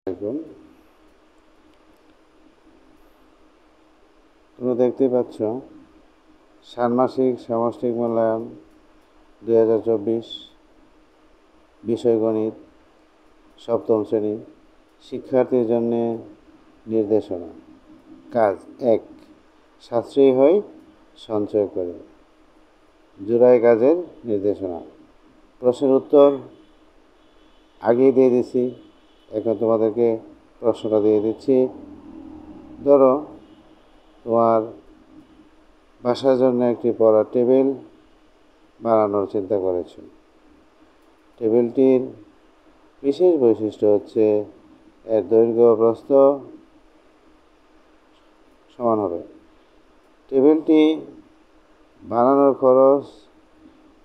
দেখুন, তোমরা দেখতেই পাচ্ছ ষান্মাসিক সামষ্টিক মূল্যায়ন 2024 বিষয় গণিত সপ্তম শ্রেণী শিক্ষার্থীর জন্য নির্দেশনা। কাজ 1, সাশ্রয়ী হয় সঞ্চয় করে। জোড়ায় কাজের নির্দেশনা। প্রশ্নের উত্তর আগেই দিয়ে দিচ্ছি, এখন তোমাদেরকে প্রশ্নটা দিয়ে দিচ্ছি। ধরো তোমার বাসার জন্য একটি পড়ার টেবিল বানানোর চিন্তা করেছ। টেবিলটির বিশেষ বৈশিষ্ট্য হচ্ছে এর দৈর্ঘ্য প্রস্থ সমান হবে। টেবিলটি বানানোর খরচ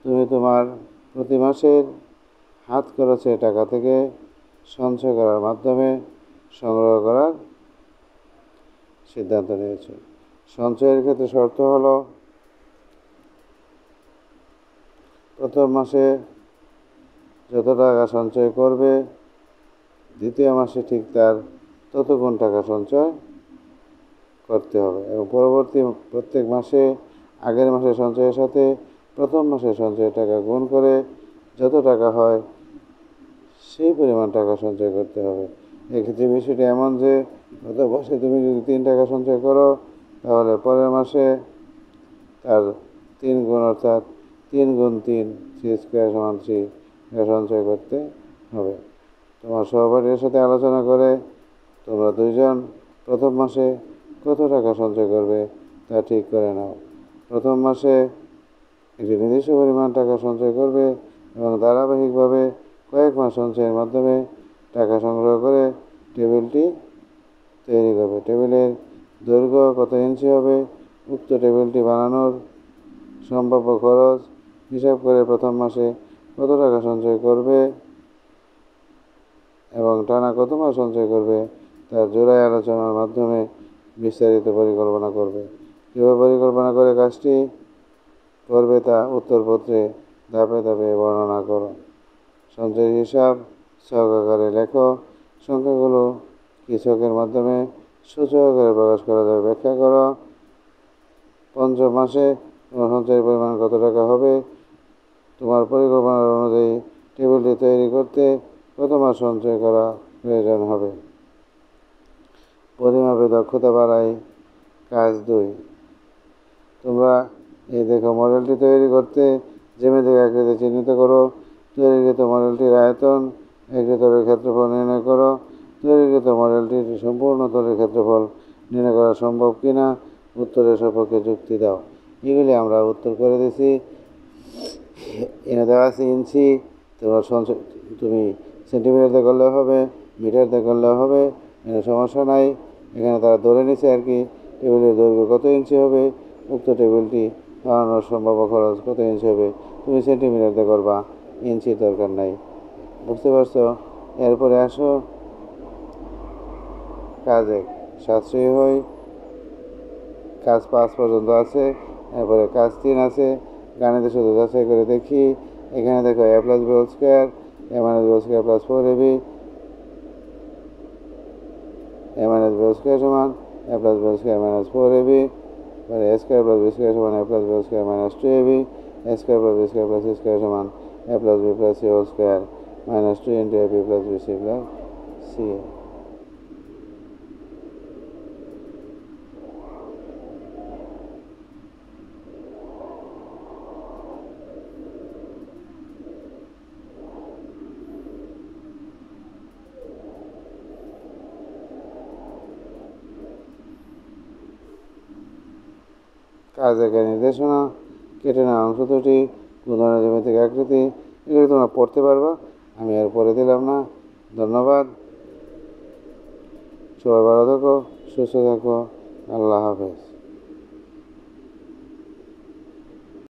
তুমি তোমার প্রতি মাসের হাত খরচের টাকা থেকে সঞ্চয় করার মাধ্যমে সংগ্রহ করার সিদ্ধান্ত নিয়েছ। সঞ্চয়ের ক্ষেত্রে শর্ত হলো প্রথম মাসে যত টাকা সঞ্চয় করবে দ্বিতীয় মাসে ঠিক তার তত গুণ টাকা সঞ্চয় করতে হবে এবং পরবর্তী প্রত্যেক মাসে আগের মাসের সঞ্চয়ের সাথে প্রথম মাসের সঞ্চয়ের টাকা গুণ করে যত টাকা হয় সেই পরিমাণ টাকা সঞ্চয় করতে হবে। এক্ষেত্রে বিষয়টি এমন যে গত মাসে তুমি যদি 3 টাকা সঞ্চয় করো তাহলে পরের মাসে তার 3 গুণ অর্থাৎ 3 গুণ 3 3² = 3 টাকা সঞ্চয় করতে হবে। তোমার সহপাঠীর সাথে আলোচনা করে তোমরা দুইজন প্রথম মাসে কত টাকা সঞ্চয় করবে তা ঠিক করে নাও। প্রথম মাসে একটি নির্দিষ্ট পরিমাণ টাকা সঞ্চয় করবে এবং ধারাবাহিকভাবে কয়েক মাস সঞ্চয়ের মাধ্যমে টাকা সংগ্রহ করে টেবিলটি তৈরি করবে। টেবিলের দৈর্ঘ্য কত ইঞ্চি হবে, উক্ত টেবিলটি বানানোর সম্ভাব্য খরচ হিসাব করে প্রথম মাসে কত টাকা সঞ্চয় করবে এবং টানা কত মাস সঞ্চয় করবে তার জোড়ায় আলোচনার মাধ্যমে বিস্তারিত পরিকল্পনা করবে। কীভাবে পরিকল্পনা করে কাজটি করবে তা উত্তরপত্রে ধাপে ধাপে বর্ণনা করো। সঞ্চয়ের হিসাব ছক আকারে লেখো। সংখ্যাগুলো কি ছকের মাধ্যমে সূচক আকারে প্রকাশ করা যাবে ব্যাখ্যা করো। পঞ্চম মাসে তোমার সঞ্চয়ের পরিমাণ কত টাকা হবে, তোমার পরিকল্পনার অনুযায়ী টেবিলটি তৈরি করতে কত মাস সঞ্চয় করা প্রয়োজন হবে। পরিমাপে দক্ষতা বাড়ায়। কাজ 2, তোমরা এই দেখো মডেলটি তৈরি করতে জ্যামিতিক আকৃতি চিহ্নিত করো। তৈরিকৃত মডেলটির আয়তন একটি তলের ক্ষেত্রফল নির্ণয় করো। তৈরিকৃত মডেলটির সম্পূর্ণ তলের ক্ষেত্রফল নির্ণয় করা সম্ভব কিনা উত্তরের সপক্ষে যুক্তি দাও। এগুলি আমরা উত্তর করে দিছি। এনে দেওয়া আছে ইঞ্চি, তোমার সঞ্চয় তুমি সেন্টিমিটারতে করলেও হবে, মিটারতে করলেও হবে, এখানে সমস্যা নাই। এখানে তারা ধরে নিছে আর কি টেবিলের দৈর্ঘ্য কত ইঞ্চি হবে, উক্ত টেবিলটি বানানোর সম্ভাব্য খরচ কত ইঞ্চি হবে, তুমি সেন্টিমিটারতে করবা, ইঞ্চির দরকার নাই। বুঝতে পারছো? এরপরে আসো কাজ 1, সাশ্রয়ী হয়। কাজ 5 পর্যন্ত আছে। এরপরে কাজ 3 আছে। গাণিতে শুধু যাচাই করে দেখি। এখানে দেখো a + b² a - b² + 4ab a - b² = a + b² - 4ab a² + b² = a + b² - 2ab a² + b² + c² = a + b + c² - 2 × ab + bc + ca। কাজ 1 নির্দেশনা। কেটে নেওয়া অংশ দুটি, গুণনের জ্যামিতিক আকৃতি, এগুলি তোমরা পড়তে পারবা, আমি আর পড়ে দিলাম না। ধন্যবাদ। সবাই ভালো থাকো, সুস্থ থাকো। আল্লাহ হাফেজ।